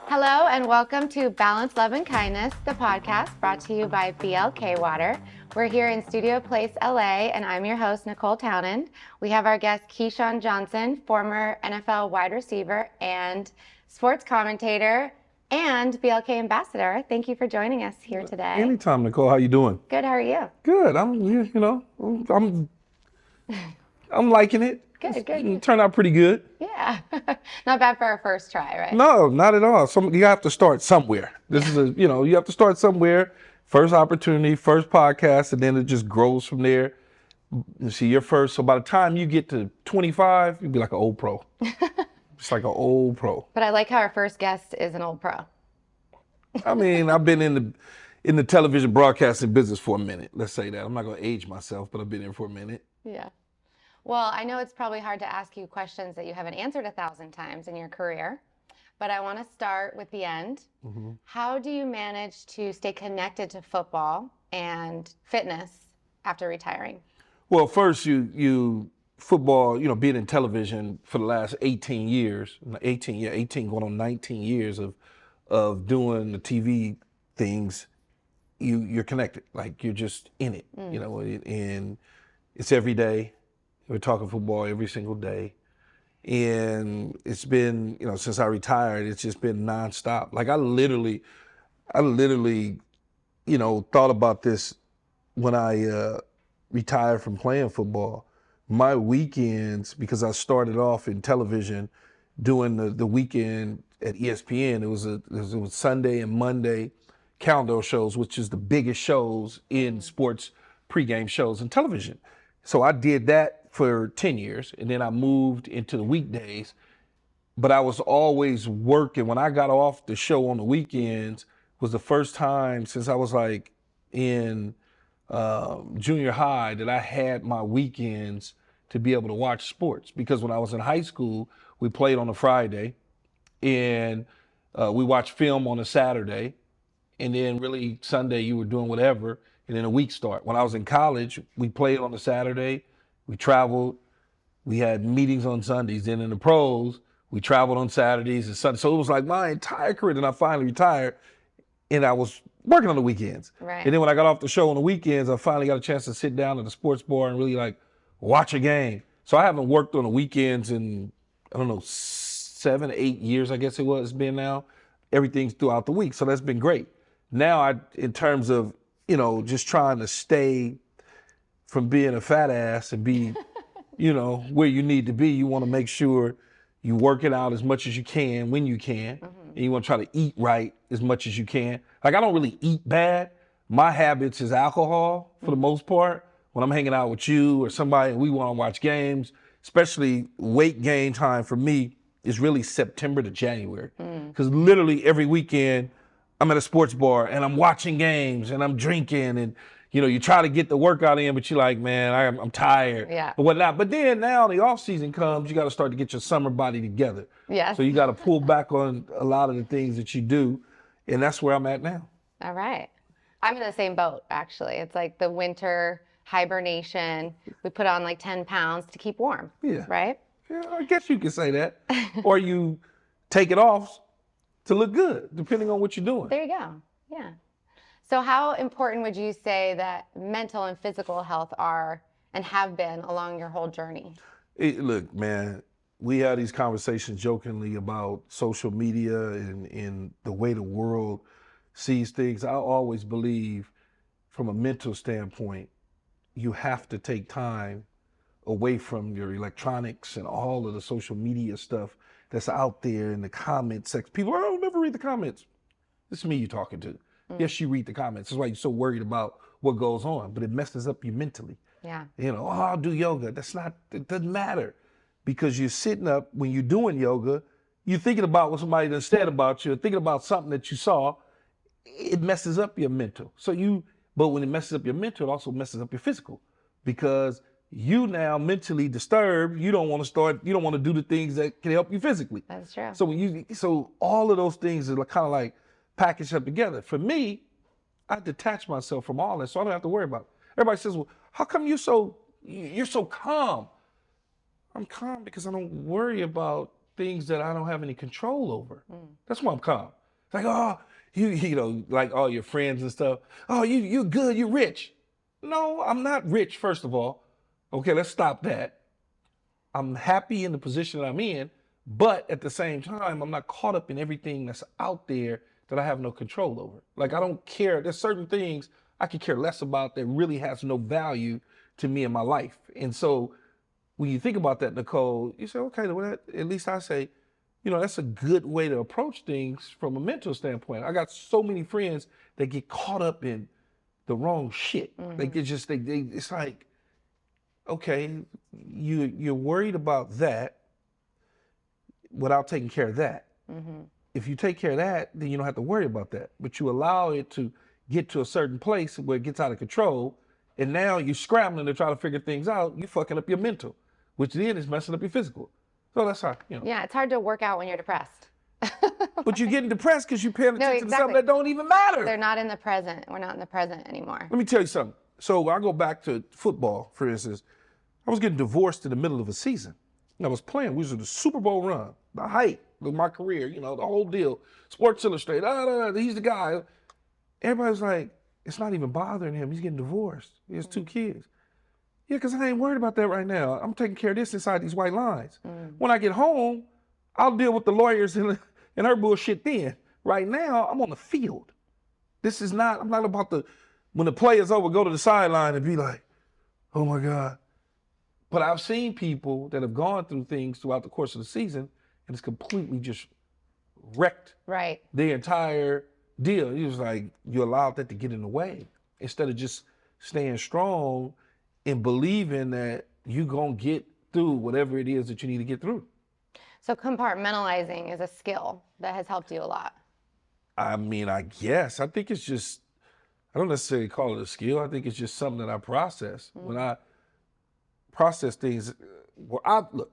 Hello and welcome to Balance, Love, and Kindness, the podcast brought to you by BLK Water. We're here in Studio Place, LA, and I'm your host, Nicole Townend. We have our guest, Keyshawn Johnson, former NFL wide receiver and sports commentator and BLK ambassador. Thank you for joining us here today. Anytime, Nicole. How you doing? Good. How are you? Good. I'm liking it. Good. It turned out pretty good. Yeah. Not bad for our first try, right? No, not at all. You have to start somewhere. This is you have to start somewhere. First opportunity, first podcast, and then it just grows from there. You see, you're first. So by the time you get to 25, you'll be like an old pro. It's like an old pro. But I like how our first guest is an old pro. I mean, I've been in the television broadcasting business for a minute. Let's say that. I'm not going to age myself, but I've been in for a minute. Yeah. Well, I know it's probably hard to ask you questions that you haven't answered 1,000 times in your career, but I want to start with the end. Mm-hmm. How do you manage to stay connected to football and fitness after retiring? Well, first, football, being in television for the last 18 years, 18 going on 19 years of doing the TV things, you're connected. Like, you're just in it, and it's every day. We're talking football every single day. And it's been, since I retired, it's just been nonstop. Like, I literally, thought about this when I retired from playing football. My weekends, because I started off in television doing the weekend at ESPN, it was Sunday and Monday calendar shows, which is the biggest shows in sports pregame shows in television. So I did that for 10 years, and then I moved into the weekdays, but I was always working. When I got off the show on the weekends was the first time since I was like in junior high that I had my weekends to be able to watch sports. Because when I was in high school, we played on a Friday, and we watched film on a Saturday, and then really Sunday you were doing whatever, and then a week start. When I was in college, we played on a Saturday, we traveled, we had meetings on Sundays. Then in the pros, we traveled on Saturdays and Sundays. So it was like my entire career. Then I finally retired, and I was working on the weekends. Right. And then when I got off the show on the weekends, I finally got a chance to sit down at the sports bar and really like watch a game. So I haven't worked on the weekends in, 7, 8 years, I guess it's been now. Everything's throughout the week. So that's been great. Now in terms of, just trying to stay from being a fat ass and be, where you need to be, you want to make sure you work it out as much as you can when you can. Mm-hmm. And you want to try to eat right as much as you can. Like, I don't really eat bad. My habits is alcohol for the most part. When I'm hanging out with you or somebody and we want to watch games, especially weight gain time for me is really September to January. Because literally every weekend I'm at a sports bar and I'm watching games and I'm drinking and, you try to get the workout in, but you're like, man, I'm tired. Yeah. Or whatnot. But then now the off season comes, you got to start to get your summer body together. Yes. So you got to pull back on a lot of the things that you do. And that's where I'm at now. All right. I'm in the same boat, actually. It's like the winter hibernation. We put on like 10 pounds to keep warm. Yeah. Right? Yeah, I guess you could say that. Or you take it off to look good, depending on what you're doing. There you go. Yeah. So how important would you say that mental and physical health are and have been along your whole journey? Look, man, we have these conversations jokingly about social media and the way the world sees things. I always believe from a mental standpoint, you have to take time away from your electronics and all of the social media stuff that's out there in the comment section. People, I don't never read the comments. This is me you're talking to. Yes, you read the comments. That's why you're so worried about what goes on, but it messes up you mentally. Yeah. I'll do yoga. It doesn't matter, because you're sitting up when you're doing yoga, you're thinking about what somebody done said about you, thinking about something that you saw. It messes up your mental. But when it messes up your mental, it also messes up your physical, because you now mentally disturbed. You don't want to do the things that can help you physically. That's true. So all of those things are kind of like packaged up together. For me, I detach myself from all that, so I don't have to worry about it. Everybody says, well, how come you're so calm? I'm calm because I don't worry about things that I don't have any control over. That's why I'm calm. It's like, oh, you know, like all your friends and stuff. Oh, you good, you rich. No, I'm not rich, first of all. Okay, let's stop that. I'm happy in the position that I'm in, but at the same time, I'm not caught up in everything that's out there that I have no control over. Like, I don't care. There's certain things I could care less about that really has no value to me in my life. And so when you think about that, Nicole, you say, okay, well, at least I say, you know, that's a good way to approach things from a mental standpoint. I got so many friends that get caught up in the wrong shit. Like, it's like, okay, you're worried about that without taking care of that. If you take care of that, then you don't have to worry about that. But you allow it to get to a certain place where it gets out of control, and now you're scrambling to try to figure things out. You're fucking up your mental, which then is messing up your physical. So that's how, you know. Yeah, it's hard to work out when you're depressed. But you're getting depressed because you're paying attention exactly. to something that don't even matter. They're not in the present. We're not in the present anymore. Let me tell you something. So I go back to football, for instance. I was getting divorced in the middle of a season. I was playing. We was in the Super Bowl run, the height of my career, you know, the whole deal. Sports Illustrated, he's the guy. Everybody's like, it's not even bothering him. He's getting divorced. He has 2 kids. Yeah, because I ain't worried about that right now. I'm taking care of this inside these white lines. When I get home, I'll deal with the lawyers and her bullshit then. Right now, I'm on the field. I'm not about to, when the play is over, go to the sideline and be like, oh my God. But I've seen people that have gone through things throughout the course of the season and it's completely just wrecked their entire deal. It was like, you allowed that to get in the way instead of just staying strong and believing that you're going to get through whatever it is that you need to get through. So compartmentalizing is a skill that has helped you a lot. I mean, I guess. I think it's just, I don't necessarily call it a skill. I think it's just something that I process. When I process things, look,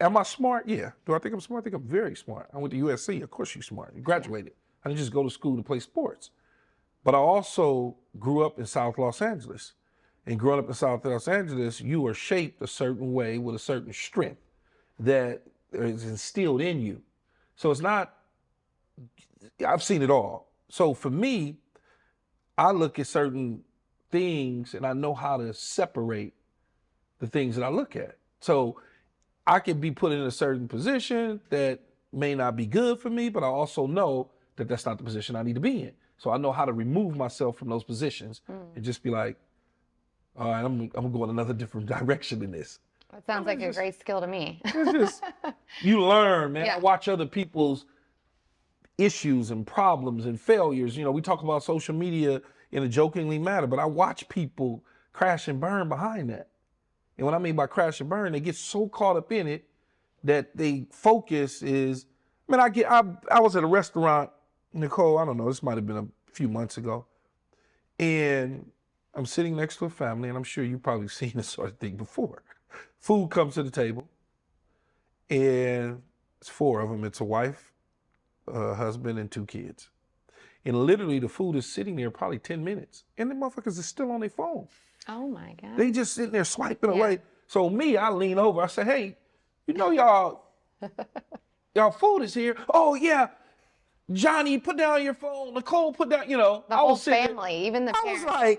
am I smart? Yeah. Do I think I'm smart? I think I'm very smart. I went to USC. Of course you're smart. You graduated. I didn't just go to school to play sports. But I also grew up in South Los Angeles. And growing up in South Los Angeles, you are shaped a certain way with a certain strength that is instilled in you. So it's not, I've seen it all. So for me, I look at certain things and I know how to separate the things that I look at. So I could be put in a certain position that may not be good for me, but I also know that that's not the position I need to be in. So I know how to remove myself from those positions and just be like, all right, I'm going another different direction in this. That sounds like a great skill to me. It's just, you learn, man. Yeah. I watch other people's issues and problems and failures. You know, we talk about social media in a jokingly manner, but I watch people crash and burn behind that. And what I mean by crash and burn, they get so caught up in it that they focus is, I was at a restaurant, Nicole, I don't know, this might have been a few months ago. And I'm sitting next to a family, and I'm sure you've probably seen this sort of thing before. Food comes to the table, and it's 4 of them. It's a wife, a husband, and 2 kids. And literally the food is sitting there probably 10 minutes, and the motherfuckers are still on their phone. Oh my God. They just sitting there swiping away. So I lean over, I say, hey, you know y'all food is here. Oh yeah, Johnny, put down your phone. Nicole, put down, you know. The whole family, even the parents. I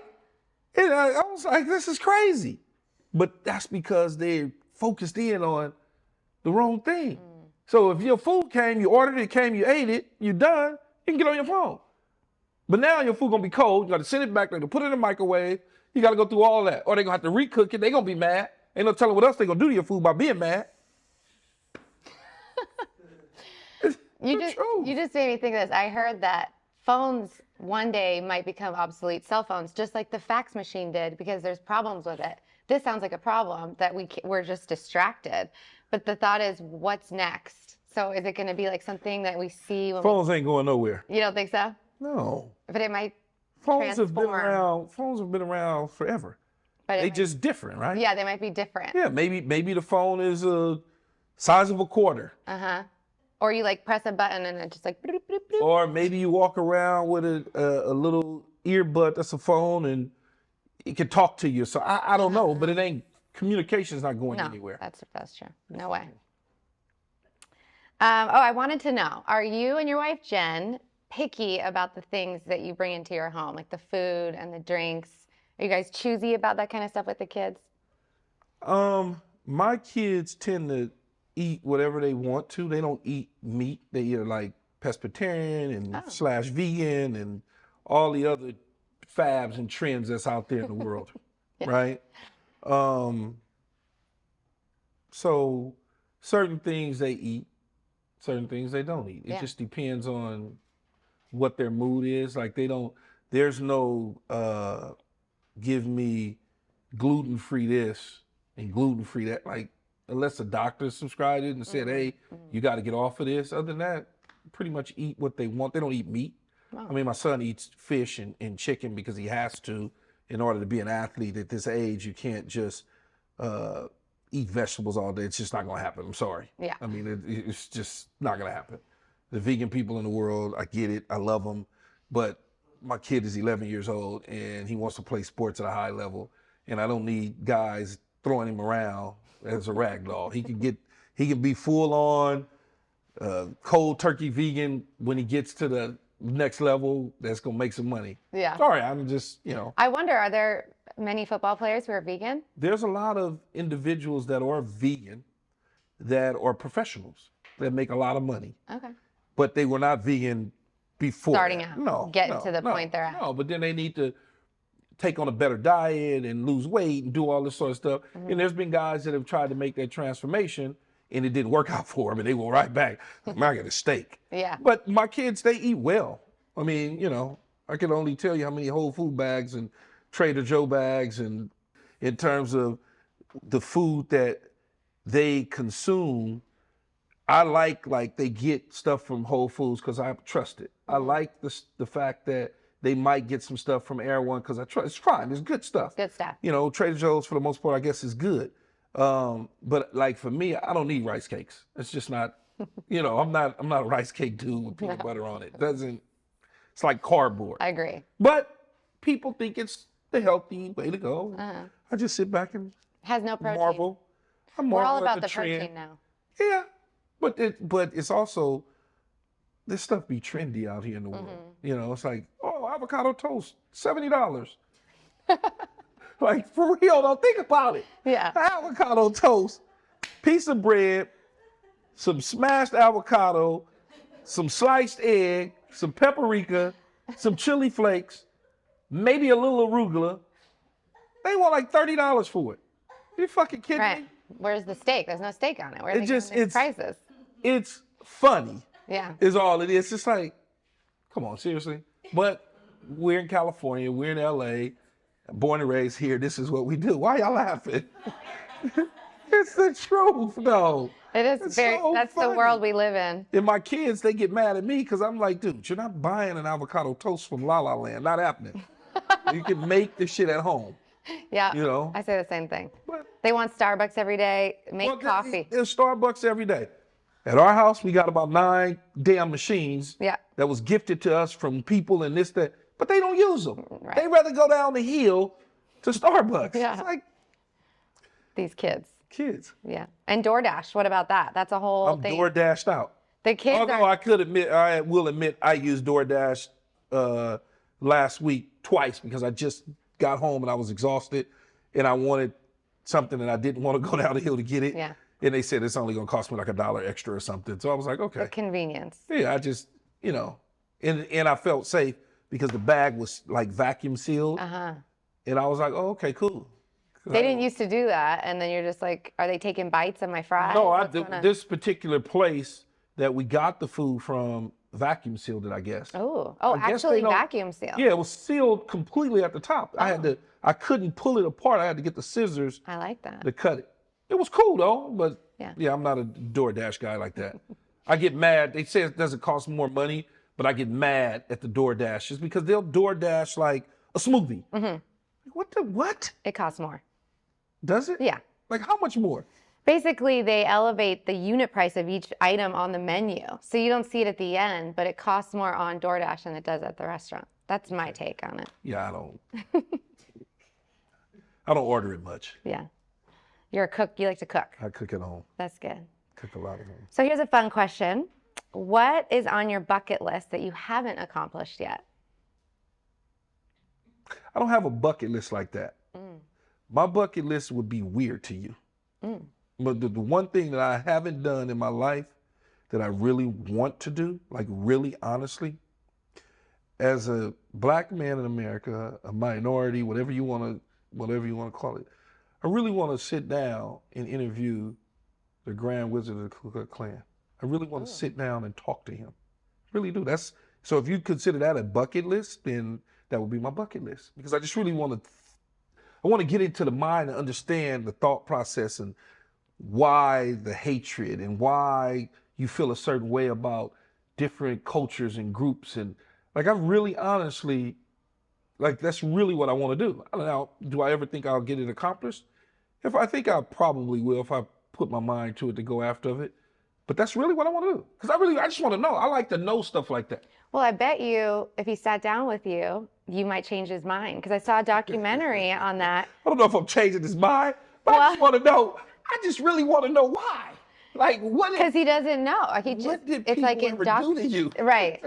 was like, this is crazy. But that's because they're focused in on the wrong thing. So if your food came, you ordered it, came, you ate it, you're done, you can get on your phone. But now your food gonna be cold, you gotta send it back, they're gonna put it in the microwave, you gotta go through all that. Or they're gonna have to recook it, they're gonna be mad. Ain't no telling what else they're gonna do to your food by being mad. You just made me think of this. I heard that phones one day might become obsolete, cell phones, just like the fax machine did, because there's problems with it. This sounds like a problem that we're just distracted. But the thought is, what's next? So is it going to be like something that we see when Phones ain't going nowhere. You don't think so? No. But it might Phones have been transform. around forever. But they just different, right? Yeah, they might be different. Yeah, maybe the phone is a size of a quarter. Or you like press a button and it just like bloop, bloop, bloop. Or maybe you walk around with a little earbud that's a phone and it can talk to you. So I don't know, but it ain't communication is not going No, anywhere. that's true. No way. I wanted to know, are you and your wife, Jen, picky about the things that you bring into your home, like the food and the drinks? Are you guys choosy about that kind of stuff with the kids? My kids tend to eat whatever they want to. They don't eat meat. They eat like pescatarian and slash vegan and all the other fabs and trends that's out there in the world, right? So certain things they eat, certain things they don't eat. It just depends on what their mood is. Like there's no give me gluten-free this and gluten-free that, like, unless the doctor subscribed it and said, hey, you got to get off of this. Other than that, pretty much eat what they want. They don't eat meat. I mean, my son eats fish and chicken because he has to in order to be an athlete at this age. You can't just eat vegetables all day. It's just not going to happen. I'm sorry. Yeah. I mean, it's just not going to happen. The vegan people in the world, I get it. I love them. But my kid is 11 years old and he wants to play sports at a high level. And I don't need guys throwing him around as a rag doll. He can be full on cold turkey vegan when he gets to the next level. That's going to make some money. Yeah. Sorry, I'm just, I wonder, are there many football players who are vegan? There's a lot of individuals that are vegan that are professionals that make a lot of money. Okay. But they were not vegan before. Starting out. Getting to the point they're at. No, but then they need to take on a better diet and lose weight and do all this sort of stuff. And there's been guys that have tried to make that transformation and it didn't work out for them and they go right back. I got a steak. Yeah. But my kids, they eat well. I mean, I can only tell you how many Whole Food bags and Trader Joe bags, and in terms of the food that they consume, I like they get stuff from Whole Foods because I trust it. I like the fact that they might get some stuff from Air One because I trust it's fine. It's good stuff. Good stuff. Trader Joe's for the most part, I guess, is good. But like for me, I don't need rice cakes. It's just not. I'm not a rice cake dude with peanut butter on it. It's like cardboard. I agree. But people think it's the healthy way to go. I just sit back and Has no protein. marvel. We're all at about the trend. protein now. Yeah, but it's also, this stuff be trendy out here in the world. It's like, avocado toast, $70. Like, for real, don't think about it. Yeah. Avocado toast, piece of bread, some smashed avocado, some sliced egg, some paprika, some chili flakes, maybe a little arugula. They want like $30 for it. You fucking kidding me? Where's the steak? There's no steak on it. Where are they getting these prices? It's funny. Yeah. Is all it is. It's just like, come on, seriously. But we're in California. We're in LA. Born and raised here. This is what we do. Why y'all laughing? It's the truth, though. It is It's that's so the world we live in. And my kids, they get mad at me because I'm like, dude, you're not buying an avocado toast from La La Land. Not happening. You can make this shit at home. Yeah. I say the same thing. But, They want Starbucks every day, make coffee. There's Starbucks every day. At our house, we got about 9 damn machines that was gifted to us from people and this, that, but they don't use them. Right. They rather go down the hill to Starbucks. Yeah. It's like, These kids. Yeah. And DoorDash, what about that? That's a whole I'm thing. DoorDashed out. The kids Although I will admit, I used DoorDash last week twice because I just got home and I was exhausted and I wanted something and I didn't want to go down the hill to get it. Yeah. And they said it's only going to cost me like $1 extra or something. So I was like, okay. The convenience. Yeah, I just, and I felt safe because the bag was like vacuum sealed. And I was like, oh, okay, cool. They didn't used to do that. And then you're just like, are they taking bites of my fries? No, this particular place that we got the food from vacuum sealed it, I guess. Actually vacuum sealed. Yeah, it was sealed completely at the top. I couldn't pull it apart. I had to get the scissors. I like that. To cut it. It was cool though, but yeah, I'm not a DoorDash guy like that. I get mad. They say it doesn't cost more money, but I get mad at the DoorDash just because they'll DoorDash like a smoothie. What? It costs more. Does it? Yeah. Like how much more? Basically, they elevate the unit price of each item on the menu. So you don't see it at the end, but it costs more on DoorDash than it does at the restaurant. That's my take on it. Yeah, I don't order it much. Yeah. You're a cook. You like to cook. I cook at home. That's good. Cook a lot at home. So here's a fun question. What is on your bucket list that you haven't accomplished yet? I don't have a bucket list like that. My bucket list would be weird to you. But the one thing that I haven't done in my life that I really want to do, like really honestly, as a black man in America, a minority, whatever you want to call it, I really want to sit down and interview the Grand Wizard of the Ku Klux Klan. I really want to sit down and talk to him. Really do. So if you consider that a bucket list, then that would be my bucket list, because I just really want to get into the mind and understand the thought process and why the hatred and why you feel a certain way about different cultures and groups. And like, I really honestly, like, that's really what I want to do. I don't know, do I ever think I'll get it accomplished? I think I probably will if I put my mind to it to go after it. But that's really what I want to do. Because I just want to know. I like to know stuff like that. Well, I bet you, if he sat down with you, you might change his mind. Because I saw a documentary on that. I don't know if I'm changing his mind, but I just want to know. I just really want to know why. Like, what? Because he doesn't know. What did people ever do to you? Right.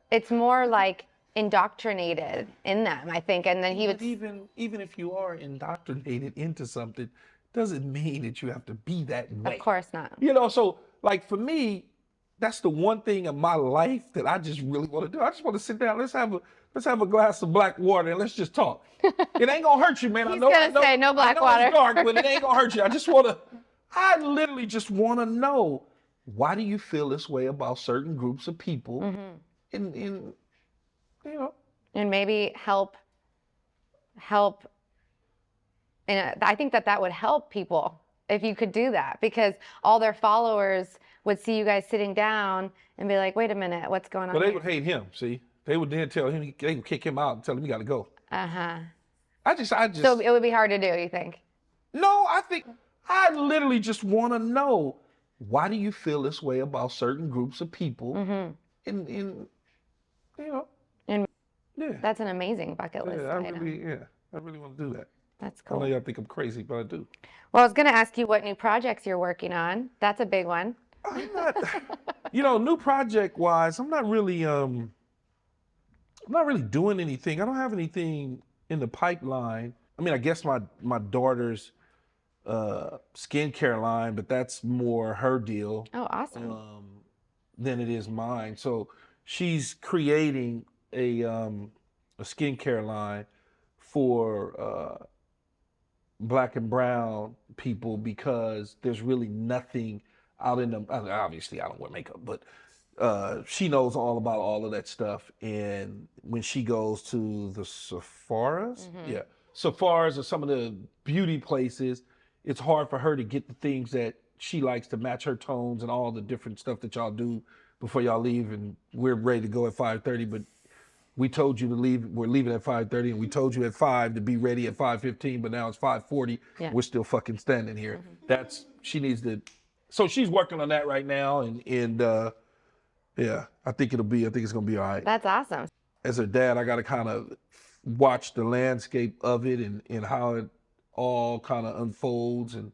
It's more like indoctrinated in them, I think. And then he would. Even if you are indoctrinated into something, doesn't mean that you have to be that way. Of course not. You know, so like for me, that's the one thing in my life that I just really want to do. I just want to sit down. Let's have a glass of black water and let's just talk. It ain't gonna hurt you, man. He's gonna say no black water. It's dark, but it ain't gonna hurt you. I literally just want to know, why do you feel this way about certain groups of people? And you know, and maybe help. And I think that would help people if you could do that, because all their followers would see you guys sitting down and be like, wait a minute, what's going on? Well, they would hate him, see? They would then tell him, they would kick him out and tell him he got to go. I just. So it would be hard to do, you think? No, I literally just want to know, why do you feel this way about certain groups of people? And you know. And yeah. That's an amazing bucket list. I really want to do that. That's cool. I know y'all think I'm crazy, but I do. Well, I was going to ask you what new projects you're working on. That's a big one. I'm not, new project wise, I'm not really doing anything. I don't have anything in the pipeline. I mean, I guess my daughter's skincare line, but that's more her deal. Oh, awesome. Than it is mine. So she's creating a skincare line for Black and brown people, because there's really nothing out in them. Obviously, I don't wear makeup, but she knows all about all of that stuff. And when she goes to the Sepharas, Sepharas are some of the beauty places, it's hard for her to get the things that she likes to match her tones and all the different stuff that y'all do before y'all leave. And we're ready to go at 5:30, but we told you to leave. We're leaving at 5:30, and we told you at 5 to be ready at 5:15. But now it's 5:40. Yeah. We're still fucking standing here. She needs to. So she's working on that right now, and yeah, I think it's gonna be all right. That's awesome. As her dad, I got to kind of watch the landscape of it and how it all kind of unfolds and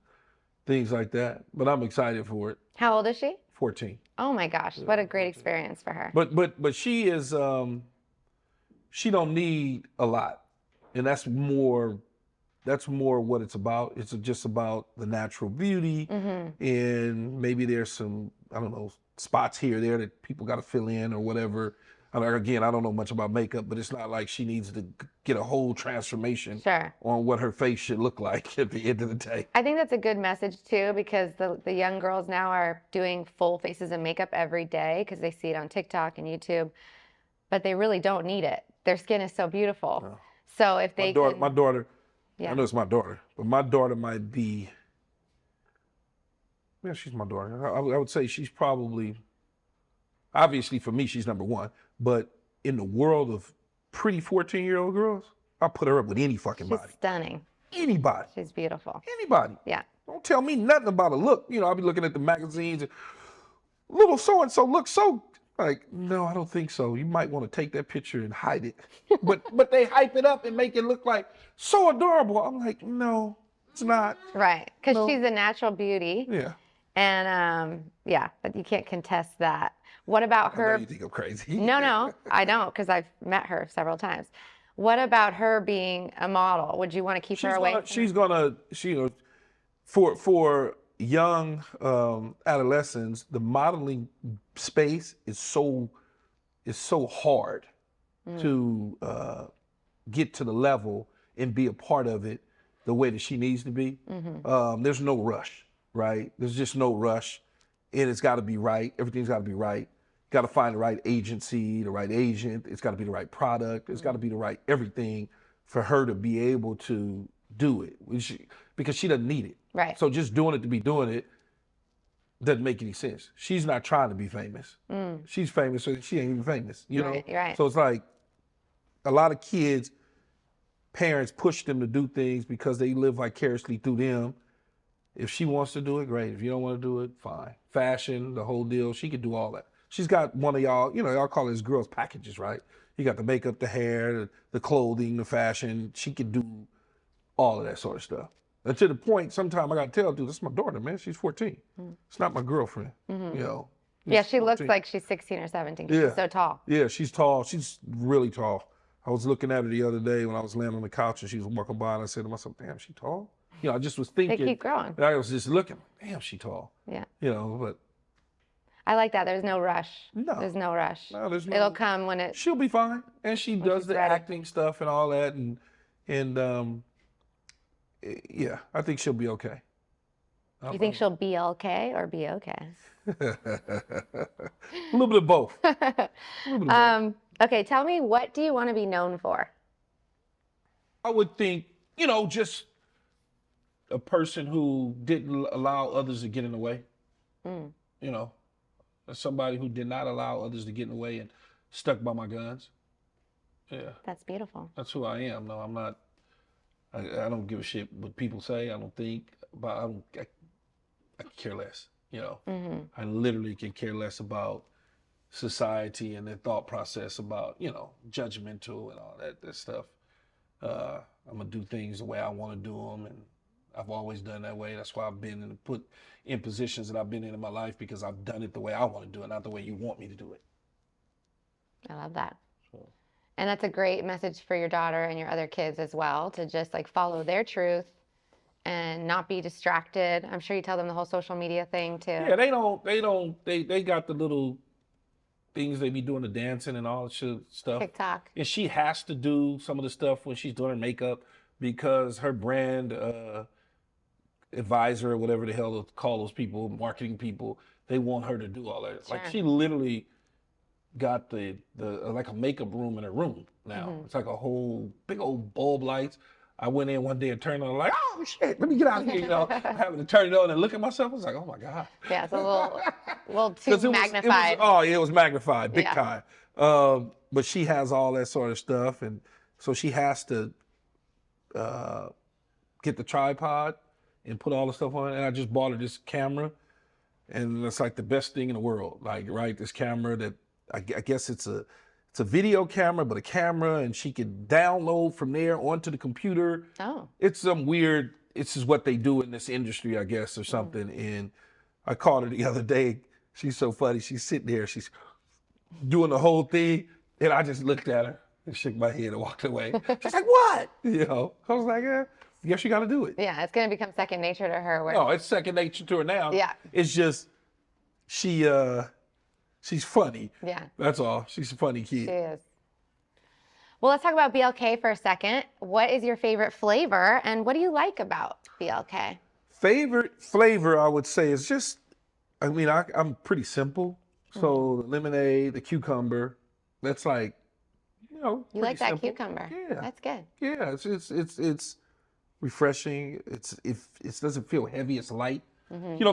things like that. But I'm excited for it. How old is she? 14. Oh my gosh, what a great experience for her. But she is. She don't need a lot, and that's more what it's about. It's just about the natural beauty, and maybe there's some, I don't know, spots here or there that people got to fill in or whatever. Again, I don't know much about makeup, but it's not like she needs to get a whole transformation on what her face should look like at the end of the day. I think that's a good message too, because the young girls now are doing full faces of makeup every day because they see it on TikTok and YouTube, but they really don't need it. Their skin is so beautiful. No. So if they my daughter, I know it's my daughter, but my daughter might be, yeah, she's my daughter. I would say she's probably, obviously for me, she's number one, but in the world of pretty 14-year-old girls, I'll put her up with any fucking body. She's stunning. Anybody. She's beautiful. Anybody. Yeah. Don't tell me nothing about a look. I'll be looking at the magazines and little so-and-so looks so, like, no, I don't think so. You might want to take that picture and hide it. But they hype it up and make it look like so adorable. I'm like, no, It's not. Right. Because No. she's a natural beauty. Yeah. And yeah, but you can't contest that. What about I know her? you think I'm crazy. No, I don't, because I've met her several times. What about her being a model? Would you want to keep her away? For young adolescents, the modeling space is so hard to get to the level and be a part of it the way that she needs to be. There's no rush, right? There's just no rush, and it's got to be right. Everything's got to be right. Got to find the right agency, the right agent. It's got to be the right product. It's got to be the right everything for her to be able to do it, because she doesn't need it. Right. So just doing it to be doing it doesn't make any sense. She's not trying to be famous. She's famous, so she ain't even famous. You know. Right. So it's like a lot of kids, parents push them to do things because they live vicariously through them. If she wants to do it, great. If you don't want to do it, fine. Fashion, the whole deal, she could do all that. She's got one of y'all, y'all call it girls packages, right? You got the makeup, the hair, the clothing, the fashion. She could do all of that sort of stuff. And to the point, sometimes I got to tell dude, that's my daughter, man. She's 14. It's not my girlfriend, Yeah, she 14. Looks like she's 16 or 17. Yeah. She's so tall. Yeah, she's tall. She's really tall. I was looking at her the other day when I was laying on the couch and she was walking by, and I said to myself, damn, she tall? I just was thinking. They keep growing. I was just looking, damn, she tall. Yeah. But. I like that. There's no rush. No. There's no rush. No, there's no. It'll come when it. She'll be fine. And she does the ready. acting stuff and all that. And yeah, I think she'll be okay. You think she'll be okay or be okay? A little bit of both. Okay, tell me, what do you want to be known for? I would think, just a person who didn't allow others to get in the way. Somebody who did not allow others to get in the way and stuck by my guns. Yeah. That's beautiful. That's who I am. No, I'm not. I don't give a shit what people say. I don't think. But I care less. I literally can care less about society and their thought process about judgmental and all that stuff. I'm gonna do things the way I want to do them, and I've always done that way. That's why I've been put in positions that I've been in my life, because I've done it the way I want to do it, not the way you want me to do it. I love that. And that's a great message for your daughter and your other kids as well, to just follow their truth and not be distracted. I'm sure you tell them the whole social media thing too. Yeah, they got the little things they be doing, the dancing and all that stuff. TikTok. And she has to do some of the stuff when she's doing her makeup, because her brand advisor or whatever the hell they'll call those people, marketing people, they want her to do all that. Sure. Like, she literally got the like a makeup room in her room now. It's like a whole big old bulb lights. I went in one day and turned on, like, oh shit, let me get out of here, having to turn it on and look at myself. I was like, oh my God. Yeah, it's a little too magnified. It was magnified, big time. But she has all that sort of stuff, and so she has to get the tripod and put all the stuff on it. And I just bought her this camera, and it's like the best thing in the world. This camera that I guess it's a video camera, but a camera, and she can download from there onto the computer. Oh. It's some weird, it's just what they do in this industry, I guess, or something. And I called her the other day. She's so funny. She's sitting there, she's doing the whole thing, and I just looked at her and shook my head and walked away. She's like, what? I was like, yeah, I guess you got to do it. Yeah, it's going to become second nature to her. No, it's second nature to her now. Yeah. It's just, she's funny. Yeah. That's all. She's a funny kid. She is. Well, let's talk about BLK for a second. What is your favorite flavor, and what do you like about BLK? Favorite flavor, I would say, is just, I'm pretty simple. So the lemonade, the cucumber, that's like, you like that simple. Cucumber. Yeah. That's good. Yeah, it's refreshing. It doesn't feel heavy. It's light.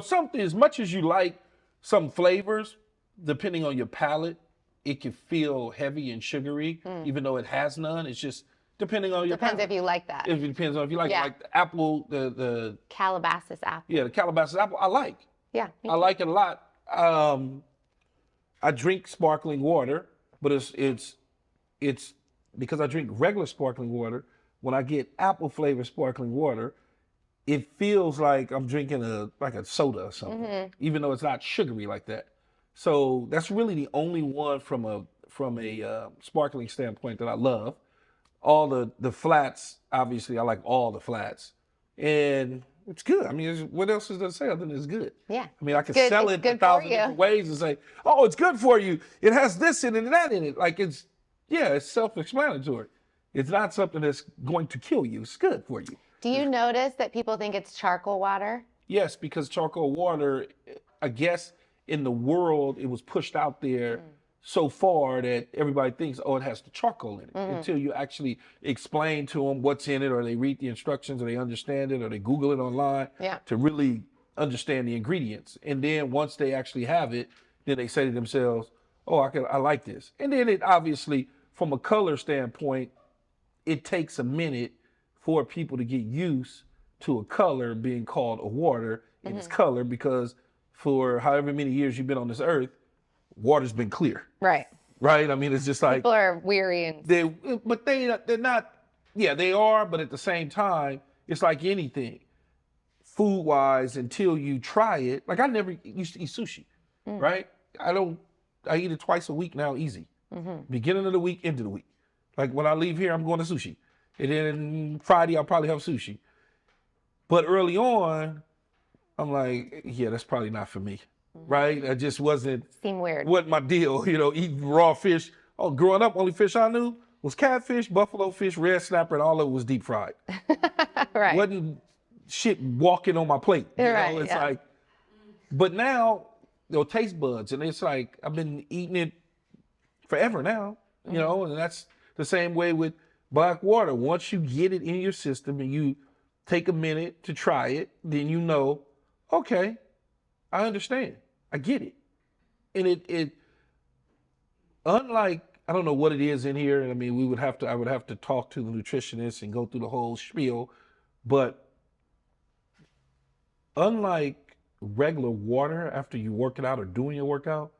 Something, as much as you like some flavors, depending on your palate, it can feel heavy and sugary, even though it has none. It's just depending on your palate. Depends if you like that. It depends on if you like like the apple, the Calabasas apple. Yeah, the Calabasas apple. I like. Yeah. I like it a lot. I drink sparkling water, but it's because I drink regular sparkling water. When I get apple flavored sparkling water, it feels like I'm drinking a soda or something, even though it's not sugary like that. So that's really the only one from a sparkling standpoint that I love. All the flats, obviously, I like all the flats, and it's good. I mean, what else is there to say other than it's good? Yeah. I mean, I could Good. sell It's it a good for thousand you. different ways and say, "Oh, it's good for you. It has this in it and that in it." Like it's self-explanatory. It's not something that's going to kill you. It's good for you. Do you notice that people think it's charcoal water? Yes, because charcoal water, I guess in the world, it was pushed out there so far that everybody thinks, oh, it has the charcoal in it. Until you actually explain to them what's in it, or they read the instructions, or they understand it, or they Google it online to really understand the ingredients. And then once they actually have it, then they say to themselves, oh, I like this. And then it obviously, from a color standpoint, it takes a minute for people to get used to a color being called a water in its color, because for however many years you've been on this earth, water's been clear. Right. Right? I mean, it's just like People are weary and they're not. Yeah, they are, but at the same time, it's like anything, food wise. Until you try it, like I never used to eat sushi, right? I eat it twice a week now, easy. Beginning of the week, end of the week. Like when I leave here, I'm going to sushi, and then Friday I'll probably have sushi. But early on, I'm like, yeah, that's probably not for me, right? I just wasn't my deal, eating raw fish. Oh, growing up, only fish I knew was catfish, buffalo fish, red snapper, and all of it was deep fried. right. Wasn't shit walking on my plate. It's like, but now, taste buds, and it's like, I've been eating it forever now, and that's the same way with black water. Once you get it in your system and you take a minute to try it, then okay, I understand. I get it. And it unlike, I don't know what it is in here, and I mean I would have to talk to the nutritionist and go through the whole spiel, but unlike regular water after you work it out or doing your workout,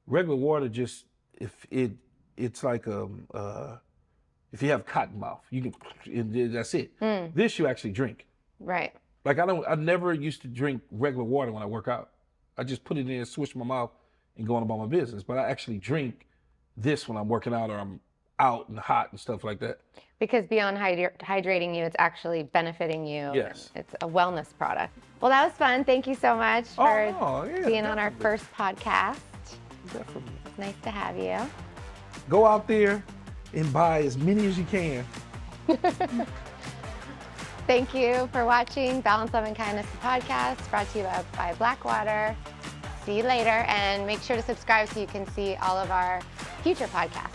regular water just it's like if you have cotton mouth, you can that's it. This you actually drink. Right. Like I never used to drink regular water when I work out. I just put it in, swish my mouth, and go on about my business. But I actually drink this when I'm working out or I'm out and hot and stuff like that. Because beyond hydrating you, it's actually benefiting you. Yes. It's a wellness product. Well, that was fun. Thank you so much for being on our first podcast. Definitely. It's nice to have you. Go out there and buy as many as you can. Thank you for watching Balance, Love, and Kindness, the podcast, brought to you by Blackwater. See you later, and make sure to subscribe so you can see all of our future podcasts.